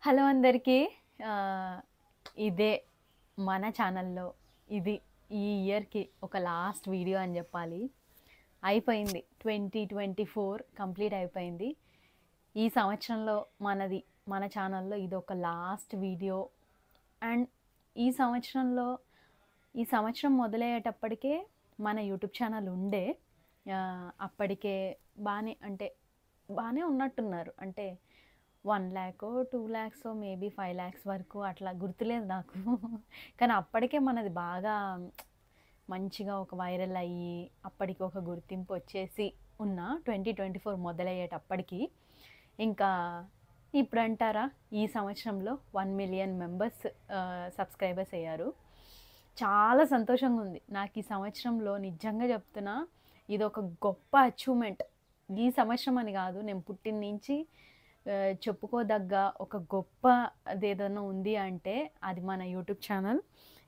Hello అందరికీ. ఆహ్, ఇదే మన ఛానల్‌లో ఇది ఈ ఇయర్‌కి ఒక లాస్ట్ వీడియో అని జెప్పాలి. అయిపోయింది. 2024 కంప్లీట్ అయిపోయింది. ఈ సంవత్సరంలో మన ఛానల్‌లో ఇదొక లాస్ట్ వీడియో. అండ్ ఈ సంవత్సరంలో ఈ సంవత్సరం మొదలయ్యేటప్పటికే మన యూట్యూబ్ ఛానల్ ఉండే. అప్పటికే బానే ఉన్నట్టున్నారు. అంటే 1,00,000 2,00,000 మేబీ 5,00,000 వరకు అట్లా గుర్తులేదు నాకు. కానీ అప్పటికే మనది బాగా మంచిగా ఒక వైరల్ అయ్యి, అప్పటికి ఒక గుర్తింపు వచ్చేసి ఉన్న 2024 మొదలయ్యేటప్పటికి ఇంకా ఇప్పుడంటారా ఈ సంవత్సరంలో 1,000,000 మెంబర్స్ సబ్స్క్రైబర్స్ అయ్యారు. చాలా సంతోషంగా ఉంది. నాకు ఈ సంవత్సరంలో నిజంగా చెప్తున్నా ఇదొక గొప్ప అచీవ్‌మెంట్. ఈ సంవత్సరం అని కాదు, నేను పుట్టిన నుంచి చెప్పుకోదగ్గ ఒక గొప్ప అదేదన్నా ఉంది అంటే అది మన యూట్యూబ్ ఛానల్.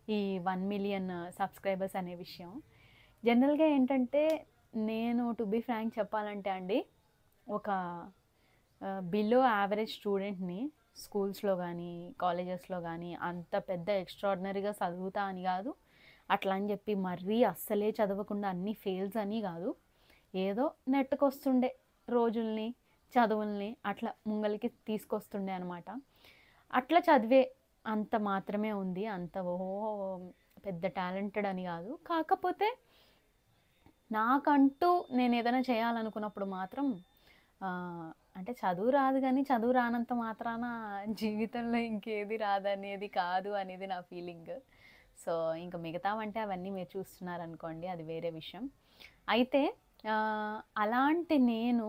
ఈ 1,000,000 సబ్స్క్రైబర్స్ అనే విషయం. జనరల్‌గా ఏంటంటే నేను టు బీ ఫ్రాంక్ చెప్పాలంటే అండి, ఒక బిలో యావరేజ్ స్టూడెంట్‌ని. స్కూల్స్‌లో గానీ, కాలేజెస్‌లో గానీ అంత పెద్ద ఎక్స్ట్రార్డినరీగా చదువుతా అని కాదు. అట్లా అని చెప్పి మరీ అస్సలే చదవకుండా అన్నీ ఫెయిల్స్ అని కాదు. ఏదో నెట్టుకొస్తుండే రోజుల్ని, చదువుల్ని అట్లా ముంగలికి తీసుకొస్తుండే అనమాట. అట్లా చదివే అంత మాత్రమే ఉంది. అంత పెద్ద టాలెంటెడ్ అని కాదు. కాకపోతే నాకంటూ నేనేదైనా చేయాలనుకున్నప్పుడు మాత్రం అంటే చదువు రాదు గానీ, చదువు రానంత మాత్రాన జీవితంలో ఇంకేది రాదనేది కాదు అనేది నా ఫీలింగ్. సో, ఇంక మిగతావంటే అవన్నీ మీరు చూస్తున్నారనుకోండి, అది వేరే విషయం. అయితే అలాంటి నేను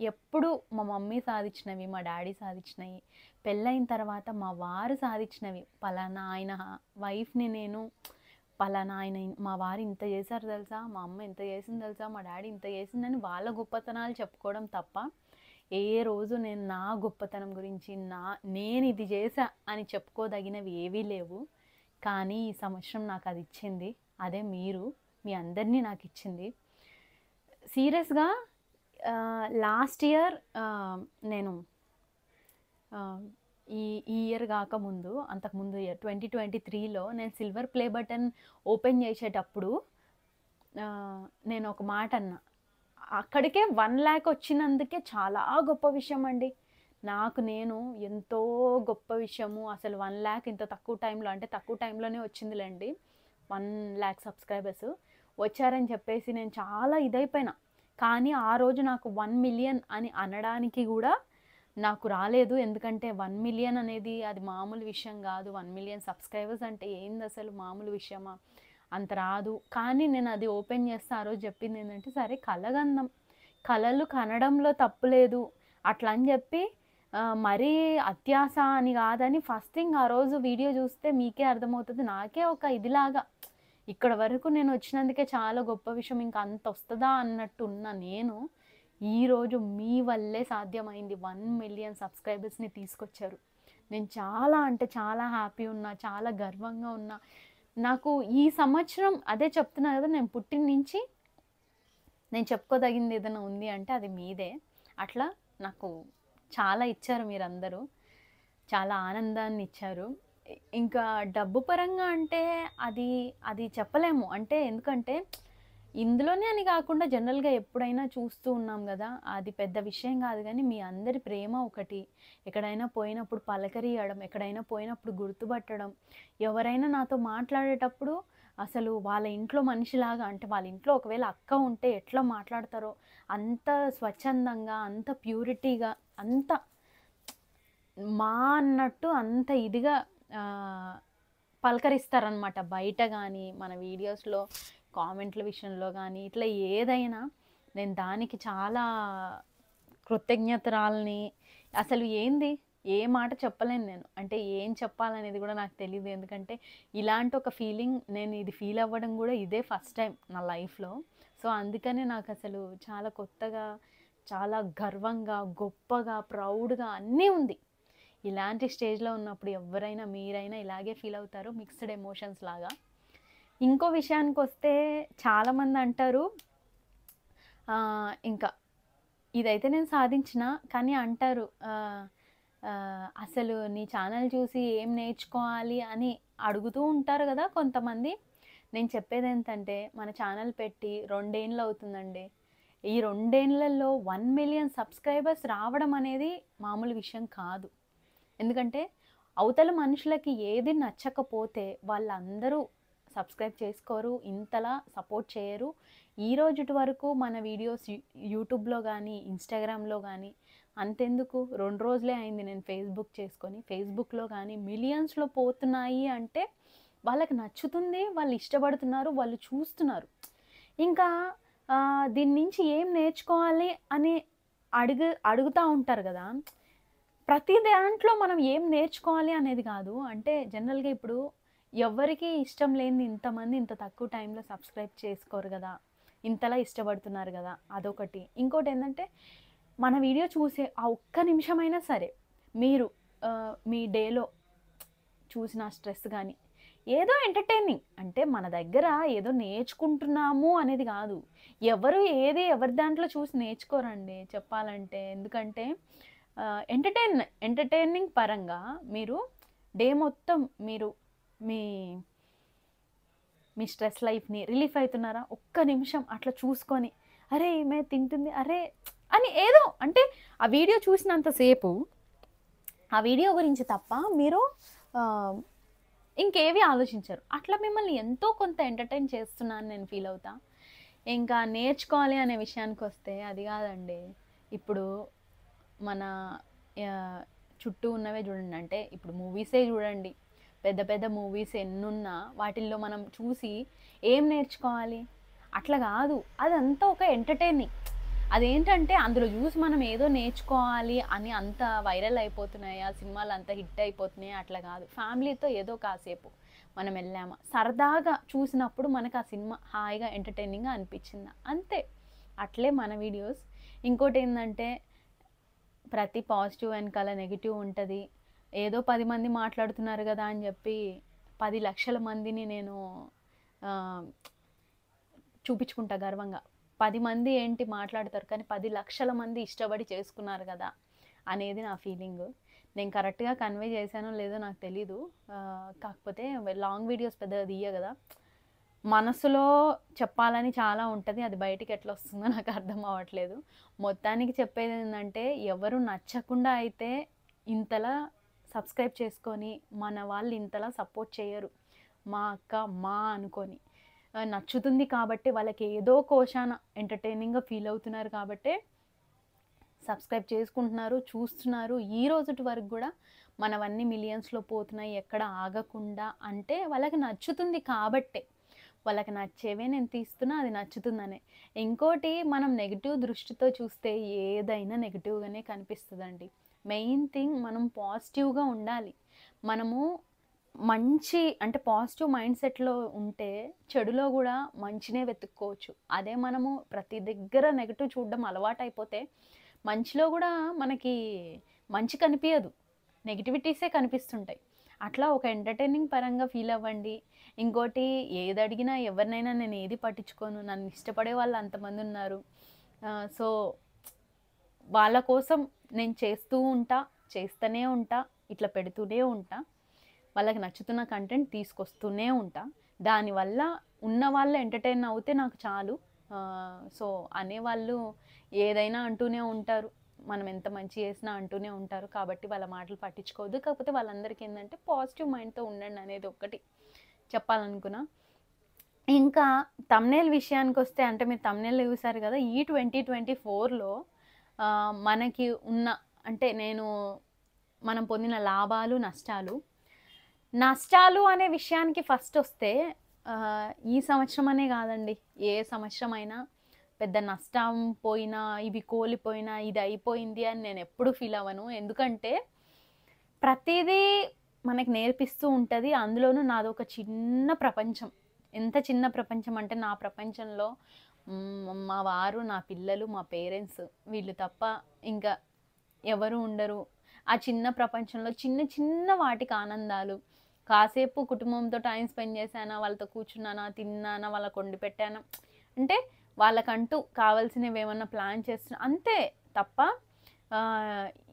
ఎప్పుడు మా మమ్మీ సాధించినవి, మా డ్యాడీ సాధించినయి, పెళ్ళైన తర్వాత మా వారు సాధించినవి, పలానా ఆయన వైఫ్‌ని నేను పలానా మా వారు ఇంత చేశారు తెలుసా, మా అమ్మ ఇంత చేసింది తెలుసా, మా డ్యాడీ ఇంత చేసిందని వాళ్ళ గొప్పతనాలు చెప్పుకోవడం తప్ప, ఏ రోజు నేను నా గొప్పతనం గురించి నేను ఇది చేశా అని చెప్పుకోదగినవి ఏవీ లేవు. కానీ ఈ సంవత్సరం నాకు అది ఇచ్చింది. అదే మీరు, మీ అందరినీ నాకు ఇచ్చింది. సీరియస్‌గా లాస్ట్ ఇయర్ నేను ఈ ఇయర్ కాకముందు, అంతకుముందు ఇయర్ 2023లో నేను సిల్వర్ ప్లే బటన్ ఓపెన్ చేసేటప్పుడు నేను ఒక మాట అన్నా. అక్కడికే 1,00,000 వచ్చినందుకే చాలా గొప్ప విషయం అండి. నాకు నేను ఎంతో గొప్ప విషయము. అసలు 1,00,000 ఇంత తక్కువ టైంలో, అంటే తక్కువ టైంలోనే వచ్చిందిలేండి. 1,00,000 సబ్స్క్రైబర్స్ వచ్చారని చెప్పేసి నేను చాలా ఇదైపోయినా. కానీ ఆ రోజు నాకు 1,000,000 అని అనడానికి కూడా నాకు రాలేదు. ఎందుకంటే 1,000,000 అనేది అది మామూలు విషయం కాదు. 1,000,000 సబ్స్క్రైబర్స్ అంటే ఏందసలు మామూలు విషయమా? అంత రాదు. కానీ నేను అది ఓపెన్ చేస్తే ఆ రోజు చెప్పింది ఏంటంటే, సరే కలగందాం, కలలు కనడంలో తప్పు లేదు అట్లా అని చెప్పి మరీ అత్యాశ అని కాదని ఫస్ట్ థింగ్ ఆ రోజు వీడియో చూస్తే మీకే అర్థమవుతుంది. నాకే ఒక ఇదిలాగా ఇక్కడ వరకు నేను వచ్చినందుకే చాలా గొప్ప విషయం, ఇంకా అంత వస్తుందా అన్నట్టు ఉన్న నేను ఈరోజు మీ వల్లే సాధ్యమైంది. 1,000,000 సబ్స్క్రైబర్స్ని తీసుకొచ్చారు. నేను చాలా అంటే చాలా హ్యాపీ ఉన్నా, చాలా గర్వంగా ఉన్నా. నాకు ఈ సంవత్సరం అదే చెప్తున్నా కదా, నేను పుట్టిన నుంచి నేను చెప్పుకోదగింది ఏదైనా ఉంది అంటే అది మీదే. అట్లా నాకు చాలా ఇచ్చారు మీరందరూ. చాలా ఆనందాన్ని ఇచ్చారు. ఇంకా డబ్బు పరంగా అంటే అది చెప్పలేము. అంటే ఎందుకంటే ఇందులోనే అని కాకుండా జనరల్‌గా ఎప్పుడైనా చూస్తూ ఉన్నాం గదా! అది పెద్ద విషయం గాదు గానీ, మీ అందరి ప్రేమ ఒకటి. ఎక్కడైనా పోయినప్పుడు పలకరియ్యడం, ఎక్కడైనా పోయినప్పుడు గుర్తుపట్టడం, ఎవరైనా నాతో మాట్లాడేటప్పుడు అసలు వాళ్ళ ఇంట్లో మనిషిలాగా, అంటే వాళ్ళ ఇంట్లో ఒకవేళ అక్క ఉంటే ఎట్లా మాట్లాడతారో అంత స్వచ్ఛందంగా, అంత ప్యూరిటీగా, అంత అన్నట్టు అంత ఇదిగా పలకరిస్తారనమాట. బయట గానీ, మన వీడియోస్‌లో కామెంట్ల విషయంలో గానీ, ఇట్లా ఏదైనా నేను దానికి చాలా కృతజ్ఞతరాల్ని. అసలు ఏ మాట చెప్పలేను నేను. అంటే ఏం చెప్పాలనేది కూడా నాకు తెలీదు. ఎందుకంటే ఇలాంటి ఒక ఫీలింగ్ నేను ఇది ఫీల్ అవ్వడం కూడా ఇదే ఫస్ట్ టైం నా లైఫ్‌లో. సో, అందుకనే నాకసలు చాలా కొత్తగా, చాలా గర్వంగా, గొప్పగా, ప్రౌడ్‌గా అన్నీ ఉంది. ఇలాంటి స్టేజ్‌లో ఉన్నప్పుడు ఎవ్వరైనా, మీరైనా ఇలాగే ఫీల్ అవుతారు. మిక్స్డ్ ఎమోషన్స్ లాగా. ఇంకో విషయానికొస్తే చాలామంది అంటారు, ఇంకా ఇదైతే నేను సాధించిన, కానీ అంటారు అసలు నీ ఛానల్ చూసి ఏం నేర్చుకోవాలి అని అడుగుతూ ఉంటారు కదా కొంతమంది. నేను చెప్పేది ఏంటంటే, మన ఛానల్ పెట్టి 2 ఏళ్ళు అవుతుందండి. ఈ 2 ఏళ్లలో 1 మిలియన్ సబ్స్క్రైబర్స్ రావడం అనేది మామూలు విషయం కాదు. ఎందుకంటే అవతల మనుషులకి ఏది నచ్చకపోతే వాళ్ళందరూ సబ్స్క్రైబ్ చేసుకోరు, ఇంతలా సపోర్ట్ చేయరు. ఈ రోజుటి వరకు మన వీడియోస్ యూట్యూబ్లో కానీ ఇన్స్టాగ్రామ్లో కానీ, అంతెందుకు 2 రోజులే అయింది నేను ఫేస్బుక్ చేసుకొని, ఫేస్బుక్లో కానీ మిలియన్స్లో పోతున్నాయి అంటే వాళ్ళకి నచ్చుతుంది, వాళ్ళు ఇష్టపడుతున్నారు, వాళ్ళు చూస్తున్నారు. ఇంకా దీని నుంచి ఏం నేర్చుకోవాలి అని అడుగుతూ ఉంటారు కదా. ప్రతి దాంట్లో మనం ఏం నేర్చుకోవాలి అనేది కాదు. అంటే జనరల్గా ఇప్పుడు ఎవరికి ఇష్టం లేనిది ఇంతమంది ఇంత తక్కువ టైంలో సబ్స్క్రైబ్ చేసుకోరు కదా, ఇంతలా ఇష్టపడుతున్నారు కదా, అదొకటి. ఇంకోటి ఏంటంటే, మన వీడియో చూసే ఆ ఒక్క నిమిషమైనా సరే మీరు మీ డేలో చూసిన స్ట్రెస్ కానీ ఏదో ఎంటర్టైనింగ్, అంటే మన దగ్గర ఏదో నేర్చుకుంటున్నాము అనేది కాదు. ఎవరి దాంట్లో చూసి నేర్చుకోరండి చెప్పాలంటే. ఎందుకంటే ఎంటర్టైనింగ్ పరంగా మీరు డే మొత్తం మీరు మీ మీ స్ట్రెస్ లైఫ్ని రిలీఫ్ అవుతున్నారా, ఒక్క నిమిషం అట్లా చూసుకొని అరే ఈమె తింటుంది అరే అని ఏదో, అంటే ఆ వీడియో చూసినంతసేపు ఆ వీడియో గురించి తప్ప మీరు ఇంకేవి ఆలోచించరు. అట్లా మిమ్మల్ని ఎంతో కొంత ఎంటర్టైన్ చేస్తున్నాను నేను ఫీల్ అవుతా. ఇంకా నేర్చుకోవాలి అనే విషయానికి వస్తే అది కాదండి. ఇప్పుడు మన చుట్టూ ఉన్నవే చూడండి, అంటే ఇప్పుడు మూవీసే చూడండి, పెద్ద పెద్ద మూవీస్ ఎన్నున్నా వాటిల్లో మనం చూసి ఏం నేర్చుకోవాలి, అట్లా కాదు. అదంతా ఒక ఎంటర్టైనింగ్. అదేంటంటే అందులో చూసి మనం ఏదో నేర్చుకోవాలి అని అంత వైరల్ అయిపోతున్నాయి, ఆ సినిమాలు అంత హిట్ అయిపోతున్నాయి, అట్లా కాదు. ఫ్యామిలీతో ఏదో కాసేపు మనం వెళ్ళామా, సరదాగా చూసినప్పుడు మనకు ఆ సినిమా హాయిగా ఎంటర్టైనింగ్గా అనిపించిందా, అంతే. అట్లే మన వీడియోస్. ఇంకోటి ఏంటంటే, ప్రతి పాజిటివ్ వెనకాల నెగిటివ్ ఉంటుంది. ఏదో 10 మంది మాట్లాడుతున్నారు కదా అని చెప్పి 10 లక్షల మందిని నేను చూపించుకుంటా గర్వంగా. 10 మంది ఏంటి మాట్లాడతారు, కానీ 10 లక్షల మంది ఇష్టపడి చేసుకున్నారు కదా అనేది నా ఫీలింగ్. నేను కరెక్ట్గా కన్వే చేశానో లేదో నాకు తెలీదు. కాకపోతే లాంగ్ వీడియోస్ పెద్దగా తీయ కదా, మనసులో చెప్పాలని చాలా ఉంటుంది, అది బయటికి ఎట్లా వస్తుందో నాకు అర్థం అవ్వట్లేదు. మొత్తానికి చెప్పేది ఏంటంటే, ఎవరు నచ్చకుండా అయితే ఇంతలా సబ్స్క్రైబ్ చేసుకొని మన వాళ్ళు ఇంతలా సపోర్ట్ చేయరు. మా అక్క మా అనుకొని నచ్చుతుంది కాబట్టి, వాళ్ళకి ఏదో కోశాన ఎంటర్టైనింగ్గా ఫీల్ అవుతున్నారు కాబట్టి సబ్స్క్రైబ్ చేసుకుంటున్నారు, చూస్తున్నారు. ఈ రోజుటి వరకు కూడా మనవన్నీ మిలియన్స్లో పోతున్నాయి ఎక్కడ ఆగకుండా. అంటే వాళ్ళకి నచ్చుతుంది కాబట్టే, వాళ్ళకి నచ్చేవే నేను తీస్తున్నా, అది నచ్చుతుందనే. ఇంకోటి, మనం నెగిటివ్ దృష్టితో చూస్తే ఏదైనా నెగిటివ్గానే కనిపిస్తుందండి. మెయిన్ థింగ్ మనం పాజిటివ్గా ఉండాలి. మనము మంచి అంటే పాజిటివ్ మైండ్ సెట్లో ఉంటే చెడులో కూడా మంచినే వెతుక్కోవచ్చు. అదే మనము ప్రతి దగ్గర నెగిటివ్ చూడడం అలవాటు అయిపోతే మంచిలో కూడా మనకి మంచి కనిపించదు, నెగిటివిటీసే కనిపిస్తుంటాయి. అట్లా ఒక ఎంటర్టైనింగ్ పరంగా ఫీల్ అవ్వండి. ఇంకోటి, ఏది అడిగినా ఎవరినైనా నేను ఏది పట్టించుకోను, నన్ను ఇష్టపడే వాళ్ళు అంతమంది ఉన్నారు. సో వాళ్ళ కోసం నేను చేస్తూ ఉంటా, చేస్తూనే ఉంటా, ఇట్లా పెడుతూనే ఉంటా, వాళ్ళకి నచ్చుతున్న కంటెంట్ తీసుకొస్తూనే ఉంటా. దానివల్ల ఉన్న వాళ్ళు ఎంటర్టైన్ అవుతే నాకు చాలు. సో అనేవాళ్ళు ఏదైనా అంటూనే ఉంటారు, మనం ఎంత మంచి చేసినా అంటూనే ఉంటారు. కాబట్టి వాళ్ళ మాటలు పట్టించుకోవద్దు. కాకపోతే వాళ్ళందరికీ ఏంటంటే పాజిటివ్ మైండ్తో ఉండండి అనేది ఒకటి చెప్పాలనుకున్నా. ఇంకా థంబ్నెయిల్ విషయానికి వస్తే, అంటే మీరు థంబ్నెయిల్ చూసారు కదా, ఈ 2024లో మనకి ఉన్న, అంటే మనం పొందిన లాభాలు నష్టాలు అనే విషయానికి ఫస్ట్ వస్తే, ఈ సంవత్సరం అనే కాదండి, ఏ సంవత్సరం అయినా పెద్ద నష్టం పోయినా, ఇవి కోల్పోయినా, ఇది అయిపోయింది అని నేను ఎప్పుడు ఫీల్ అవ్వను. ఎందుకంటే ప్రతిదీ మనకి నేర్పిస్తూ ఉంటుంది. అందులోనూ నాదొక చిన్న ప్రపంచం. ఎంత చిన్న ప్రపంచం అంటే, నా ప్రపంచంలో మా వారు, నా పిల్లలు, మా పేరెంట్స్, వీళ్ళు తప్ప ఇంకా ఎవరు ఉండరు. ఆ చిన్న ప్రపంచంలో చిన్న చిన్న వాటికి ఆనందాలు, కాసేపు కుటుంబంతో టైం స్పెండ్ చేశానా, వాళ్ళతో కూర్చున్నానా, తిన్నానా, వాళ్ళకు వండి పెట్టానా, అంటే వాళ్ళకంటూ కావాల్సినవి ఏమన్నా ప్లాన్ చేస్తున్నా, అంతే తప్ప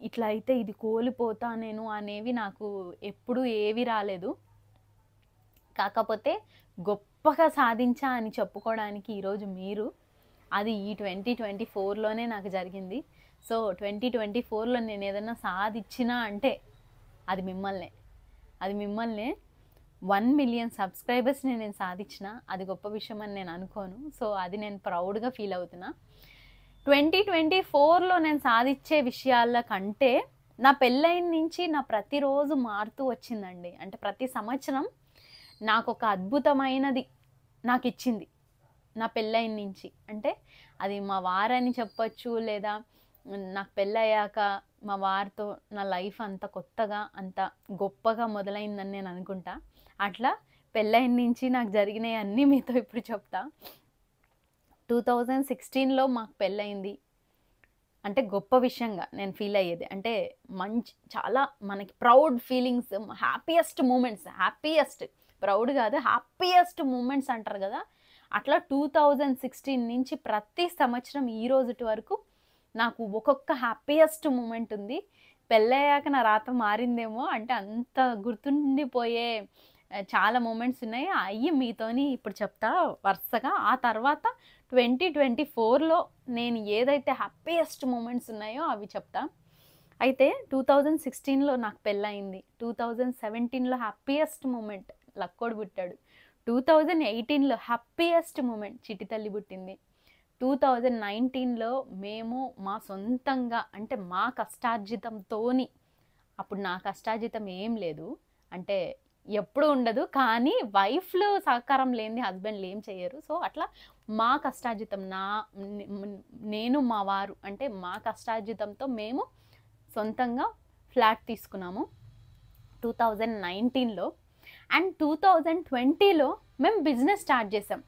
ఇట్లా అయితే ఇది కోల్పోతా నేను అనేవి నాకు ఎప్పుడు ఏవి రాలేదు. కాకపోతే గొప్పగా సాధించా అని చెప్పుకోవడానికి ఈరోజు మీరు, అది ఈ 2024లోనే నాకు జరిగింది. సో 2024లో నేను ఏదైనా సాధించినా అంటే అది మిమ్మల్నే 1 మిలియన్ సబ్స్క్రైబర్స్ని నేను సాధించిన, అది గొప్ప విషయం అని నేను అనుకోను. సో అది నేను ప్రౌడ్గా ఫీల్ అవుతున్నా. 2024లో నేను సాధించే విషయాల కంటే నా పెళ్ళైన నుంచి నా ప్రతిరోజు మారుతూ వచ్చిందండి. అంటే ప్రతి సంవత్సరం నాకు ఒక అద్భుతమైనది నాకు ఇచ్చింది నా పెళ్ళైన నుంచి. అంటే అది మా వారని చెప్పొచ్చు, లేదా నాకు పెళ్ళయ్యాక మా వారితో నా లైఫ్ అంత కొత్తగా అంత గొప్పగా మొదలైందని నేను అనుకుంటా. అట్లా పెళ్ళైన నుంచి నాకు జరిగినవి అన్నీ మీతో ఇప్పుడు చెప్తా. 2016లో మాకు పెళ్ళయింది. అంటే గొప్ప విషయంగా నేను ఫీల్ అయ్యేది. అంటే చాలా మనకి proud feelings, happiest moments, proud కాదు, హ్యాపీయెస్ట్ మూమెంట్స్ అంటారు కదా, అట్లా 2016 నుంచి ప్రతి సంవత్సరం ఈ రోజుటి వరకు నాకు ఒక్కొక్క హ్యాపీయెస్ట్ మూమెంట్ ఉంది. పెళ్ళయ్యాక నా రాత మారిందేమో, అంటే అంత గుర్తుండిపోయే చాలా మూమెంట్స్ ఉన్నాయి. అవి మీతోని ఇప్పుడు చెప్తా వరుసగా. ఆ తర్వాత 2024లో నేను ఏదైతే హ్యాపీయెస్ట్ మూమెంట్స్ ఉన్నాయో అవి చెప్తా. అయితే 2016లో నాకు పెళ్ళయింది. 2017లో హ్యాపీయెస్ట్ మూమెంట్ లక్కోడు పుట్టాడు. 2018లో హ్యాపీయెస్ట్ మూమెంట్ చిట్టి తల్లి పుట్టింది. 2019లో మేము మా సొంతంగా, అంటే మా కష్టార్జితంతోని, అప్పుడు నా కష్టార్జితం ఏం లేదు, అంటే ఎప్పుడు ఉండదు, కానీ వైఫ్లో సహకారం లేని హస్బెండ్లు ఏం చేయరు. సో అట్లా మా కష్టార్జితం, నేను మా వారు, అంటే మా కష్టార్జితంతో మేము సొంతంగా ఫ్లాట్ తీసుకున్నాము 2019లో. అండ్ 2020లో మేము బిజినెస్ స్టార్ట్ చేసాం.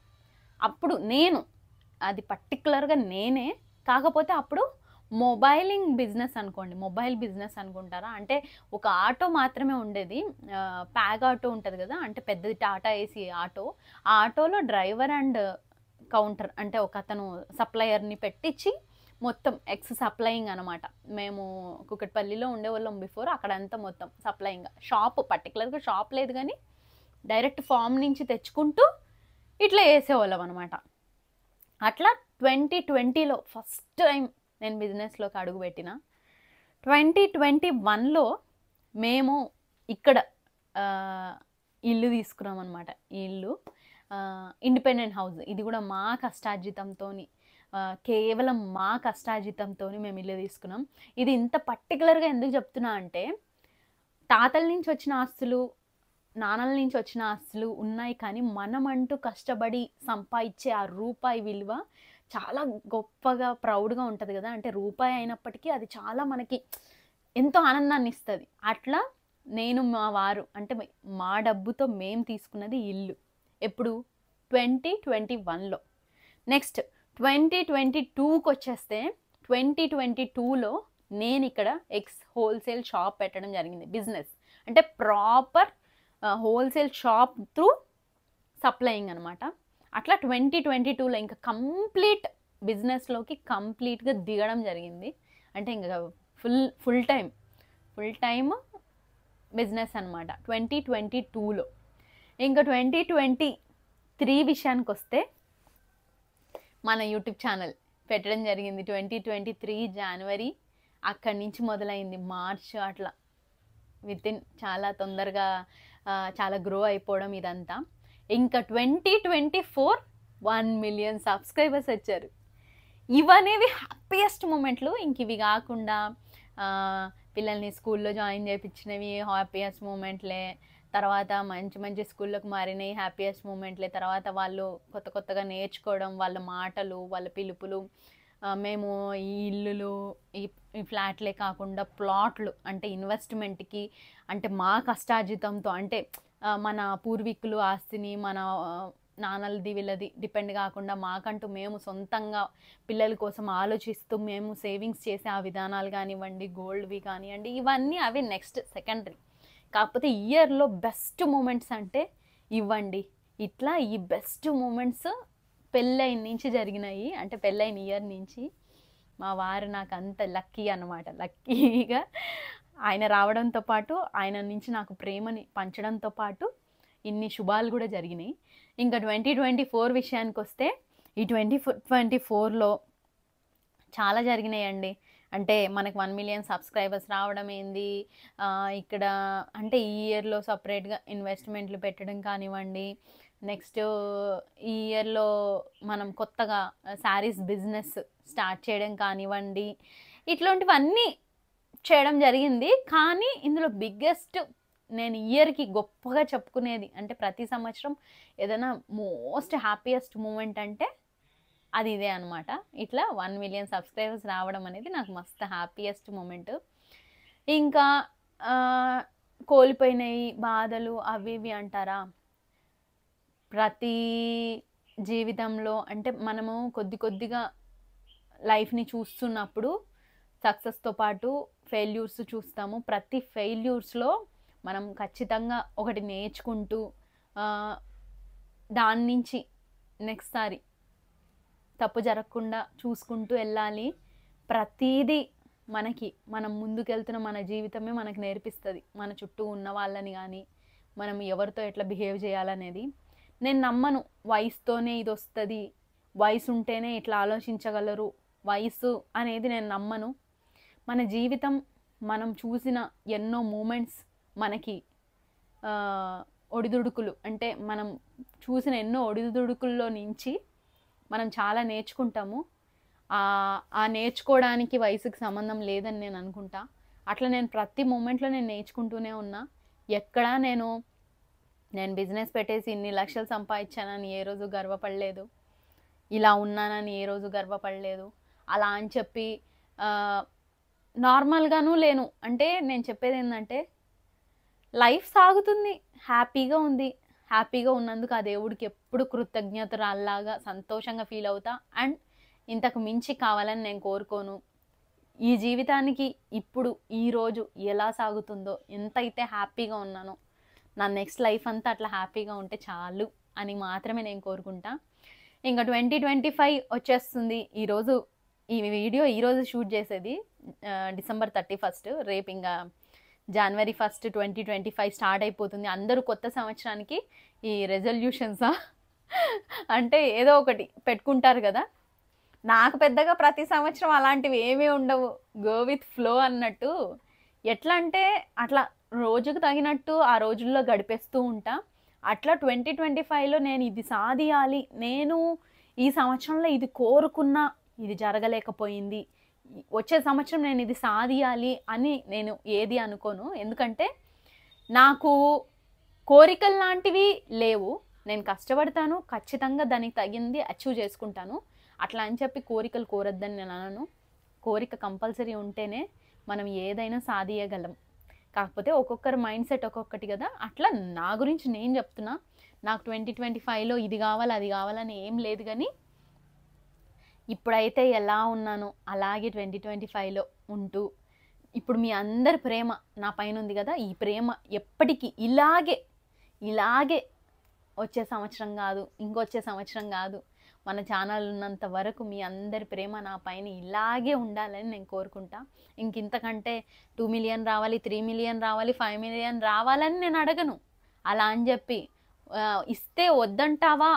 అప్పుడు అది పర్టికులర్గా నేనే, కాకపోతే అప్పుడు మొబైల్ బిజినెస్ అనుకుంటారా, అంటే ఒక ఆటో మాత్రమే ఉండేది. ప్యాగ్ ఆటో ఉంటుంది కదా, అంటే పెద్దది టాటా ఏసీ ఆటో. ఆ ఆటోలో డ్రైవర్ అండ్ కౌంటర్, అంటే ఒక అతను సప్లయర్ని పెట్టించి మొత్తం ఎక్స్ సప్లయింగ్ అనమాట. మేము కుకట్పల్లిలో ఉండేవాళ్ళం బిఫోర్, అక్కడంతా మొత్తం సప్లయింగ్. పర్టికులర్గా షాప్ లేదు, కానీ డైరెక్ట్ ఫామ్ నుంచి తెచ్చుకుంటూ ఇట్లా వేసేవాళ్ళం అనమాట. అట్లా 2020లో ఫస్ట్ టైం నేను బిజినెస్లోకి అడుగుపెట్టిన. 2021లో మేము ఇక్కడ ఇల్లు తీసుకున్నాం అనమాట. ఈ ఇల్లు ఇండిపెండెంట్ హౌస్. ఇది కూడా మా కష్టార్జితంతో, కేవలం మా కష్టార్జితంతో మేము ఇల్లు తీసుకున్నాం. ఇది ఇంత పర్టికులర్గా ఎందుకు చెప్తున్నా అంటే, తాతల నుంచి వచ్చిన ఆస్తులు, నాన్నల నుంచి వచ్చిన ఆస్తులు ఉన్నాయి, కానీ మనమంటూ కష్టపడి సంపాదించే ఆ రూపాయి విలువ చాలా గొప్పగా ప్రౌడ్గా ఉంటుంది కదా. అంటే రూపాయి అయినప్పటికీ అది చాలా మనకి ఎంతో ఆనందాన్ని ఇస్తుంది. అట్లా నేను మా వారు, అంటే మా డబ్బుతో మేము తీసుకున్నది ఇల్లు ఎప్పుడు 2021లో. నెక్స్ట్ 2022కి వచ్చేస్తే, 2022లో నేను ఇక్కడ ఎక్స్ హోల్సేల్ షాప్ పెట్టడం జరిగింది. బిజినెస్ అంటే proper wholesale shop through supplying అనమాట. అట్లా 2022లో ఇంకా కంప్లీట్ బిజినెస్లోకి కంప్లీట్గా దిగడం జరిగింది. అంటే ఇంకా ఫుల్ టైమ్ బిజినెస్ అనమాట 2022లో. ఇంకా 2023 విషయానికి వస్తే, మన యూట్యూబ్ ఛానల్ పెట్టడం జరిగింది 2023 జనవరి. అక్కడి నుంచి మొదలైంది మార్చ్, అట్లా వితిన్ చాలా తొందరగా చాలా గ్రో అయిపోవడం ఇదంతా. ఇంకా 2024 1 మిలియన్ సబ్స్క్రైబర్స్ వచ్చారు. ఇవనేవి హ్యాపీయెస్ట్ మూమెంట్లు. ఇంక ఇవి కాకుండా పిల్లల్ని స్కూల్లో జాయిన్ చేయించినవి హ్యాపీయెస్ట్ మూమెంట్లే. తర్వాత మంచి స్కూల్లోకి మారినవి హ్యాపీయెస్ట్ మూమెంట్లే. తర్వాత వాళ్ళు కొత్తగా నేర్చుకోవడం, వాళ్ళ మాటలు, వాళ్ళ పిలుపులు. మేము ఈ ఇల్లులు, ఈ ఫ్లాట్లే కాకుండా ప్లాట్లు, అంటే ఇన్వెస్ట్మెంట్కి, అంటే మా కష్టార్జితంతో, అంటే మన పూర్వీకులు ఆస్తిని మన నాన్నలది వీళ్ళది డిపెండ్ కాకుండా మాకంటూ మేము సొంతంగా పిల్లల కోసం ఆలోచిస్తూ మేము సేవింగ్స్ చేసే ఆ విధానాలు కానివ్వండి, గోల్డ్వి కానివ్వండి, ఇవన్నీ అవి నెక్స్ట్ సెకండరీ. కాకపోతే ఇయర్లో బెస్ట్ మూమెంట్స్ అంటే ఇవ్వండి. ఇట్లా ఈ బెస్ట్ మూమెంట్స్ పెళ్ళైన నుంచి జరిగినాయి, అంటే పెళ్ళైన ఇయర్ నుంచి. మా వారు నాకు అంత లక్కీ అనమాట. లక్కీగా ఆయన రావడంతో పాటు, ఆయన నుంచి నాకు ప్రేమని పంచడంతో పాటు ఇన్ని శుభాలు కూడా జరిగినాయి. ఇంకా 2024 విషయానికొస్తే, ఈ 2024లో చాలా జరిగినాయండి. అంటే మనకు 1 మిలియన్ సబ్స్క్రైబర్స్ రావడం ఏంది, ఇక్కడ అంటే ఈ ఇయర్లో సపరేట్గా ఇన్వెస్ట్మెంట్లు పెట్టడం కానివ్వండి, నెక్స్ట్ ఈ ఇయర్లో మనం కొత్తగా శారీస్ బిజినెస్ స్టార్ట్ చేయడం కానివ్వండి, ఇట్లాంటివన్నీ చేయడం జరిగింది. కానీ ఇందులో బిగ్గెస్ట్ నేను ఇయర్కి గొప్పగా చెప్పుకునేది అంటే ప్రతి సంవత్సరం ఏదైనా మోస్ట్ హ్యాపీయెస్ట్ మూమెంట్ అంటే అది ఇదే అనమాట. ఇట్లా 1 మిలియన్ సబ్స్క్రైబర్స్ రావడం అనేది నాకు మస్తు హ్యాపీయెస్ట్ మూమెంట్. ఇంకా కోల్పోయినాయి బాధలు అవి ఇవి అంటారా, ప్రతి జీవితంలో అంటే మనము కొద్దిగా లైఫ్ని చూస్తున్నప్పుడు సక్సెస్తో పాటు ఫెయిల్యూర్స్ చూస్తాము. ప్రతి ఫెయిల్యూర్స్లో మనం ఖచ్చితంగా ఒకటి నేర్చుకుంటూ దాని నుంచి నెక్స్ట్ సారి తప్పు జరగకుండా చూసుకుంటూ వెళ్ళాలి. ప్రతిదీ మనం ముందుకెళ్తున్న మన జీవితమే మనకు నేర్పిస్తుంది, మన చుట్టూ ఉన్న వాళ్ళని కానీ మనం ఎవరితో ఎట్లా బిహేవ్ చేయాలనేది. నేను నమ్మను వయసుతోనే ఇది వస్తుంది, వయసు ఉంటేనే ఇట్లా ఆలోచించగలరు, వయసు అనేది నేను నమ్మను. మన జీవితం మనం చూసిన ఎన్నో మూమెంట్స్ మనకి ఒడిదుడుకులు అంటే మనం చూసిన ఎన్నో ఒడిదుడుకుల్లో నుంచి మనం చాలా నేర్చుకుంటాము. ఆ నేర్చుకోవడానికి వయసుకి సంబంధం లేదని నేను అనుకుంటా. అట్లా నేను ప్రతి మూమెంట్లో నేను నేర్చుకుంటూనే ఉన్నా. ఎక్కడా నేను బిజినెస్ పెట్టేసి ఇన్ని లక్షలు సంపాదించానని ఏ రోజు గర్వపడలేదు, ఇలా ఉన్నానని ఏ రోజు గర్వపడలేదు. అలా అని చెప్పి నార్మల్గానూ లేను. అంటే నేను చెప్పేది ఏంటంటే లైఫ్ సాగుతుంది, హ్యాపీగా ఉంది. హ్యాపీగా ఉన్నందుకు ఆ దేవుడికి ఎప్పుడు కృతజ్ఞతరాల్లాగా సంతోషంగా ఫీల్ అవుతా. అండ్ ఇంతకు మించి కావాలని నేను కోరుకోను. ఈ జీవితానికి ఇప్పుడు ఈరోజు ఎలా సాగుతుందో, ఎంతైతే హ్యాపీగా ఉన్నానో నా నెక్స్ట్ లైఫ్ అంతా అట్లా హ్యాపీగా ఉంటే చాలు అని మాత్రమే నేను కోరుకుంటా. ఇంకా 2025 వచ్చేస్తుంది. ఈ వీడియో ఈరోజు షూట్ చేసేది డిసెంబర్ 31. రేపు ఇంకా జనవరి 1, 2025 స్టార్ట్ అయిపోతుంది. అందరూ కొత్త సంవత్సరానికి ఈ రెజల్యూషన్సా అంటే ఏదో ఒకటి పెట్టుకుంటారు కదా. నాకు పెద్దగా ప్రతి సంవత్సరం అలాంటివి ఏమీ ఉండవు, గో విత్ ఫ్లో అన్నట్టు. ఎట్లా అంటే అట్లా రోజుకు తగినట్టు ఆ రోజుల్లో గడిపేస్తూ ఉంటా. అట్లా 2025లో నేను ఇది సాధియాలి, నేను ఈ సంవత్సరంలో ఇది కోరుకున్నా, ఇది జరగలేకపోయింది, వచ్చే సంవత్సరం నేను ఇది సాధియాలి అని నేను ఏది అనుకోను. ఎందుకంటే నాకు కోరికలు లాంటివి లేవు. నేను కష్టపడతాను, ఖచ్చితంగా దానికి తగింది అచీవ్ చేసుకుంటాను. అట్లా అని చెప్పి కోరికలు కోరద్దని నేను అనను. కోరిక కంపల్సరీ ఉంటేనే మనం ఏదైనా సాధియగలం. కాకపోతే ఒక్కొక్కరు మైండ్ సెట్ ఒక్కొక్కటి కదా. అట్లా నా గురించి నేను చెప్తున్నా. నాకు 2025లో ఇది కావాలి అది కావాలని ఏం లేదు. కానీ ఇప్పుడైతే ఎలా ఉన్నానో అలాగే 2025లో ఉంటూ, ఇప్పుడు మీ అందరి ప్రేమ నా పైన ఉంది కదా, ఈ ప్రేమ ఎప్పటికీ ఇలాగే వచ్చే సంవత్సరం కాదు, ఇంకొచ్చే సంవత్సరం కాదు, మన ఛానల్ ఉన్నంత వరకు మీ అందరి ప్రేమ నా పైన ఇలాగే ఉండాలని నేను కోరుకుంటా. ఇంతకంటే 2 మిలియన్ రావాలి, 3 మిలియన్ రావాలి, 5 మిలియన్ రావాలని నేను అడగను. అలా అని చెప్పి ఇస్తే వద్దంటావా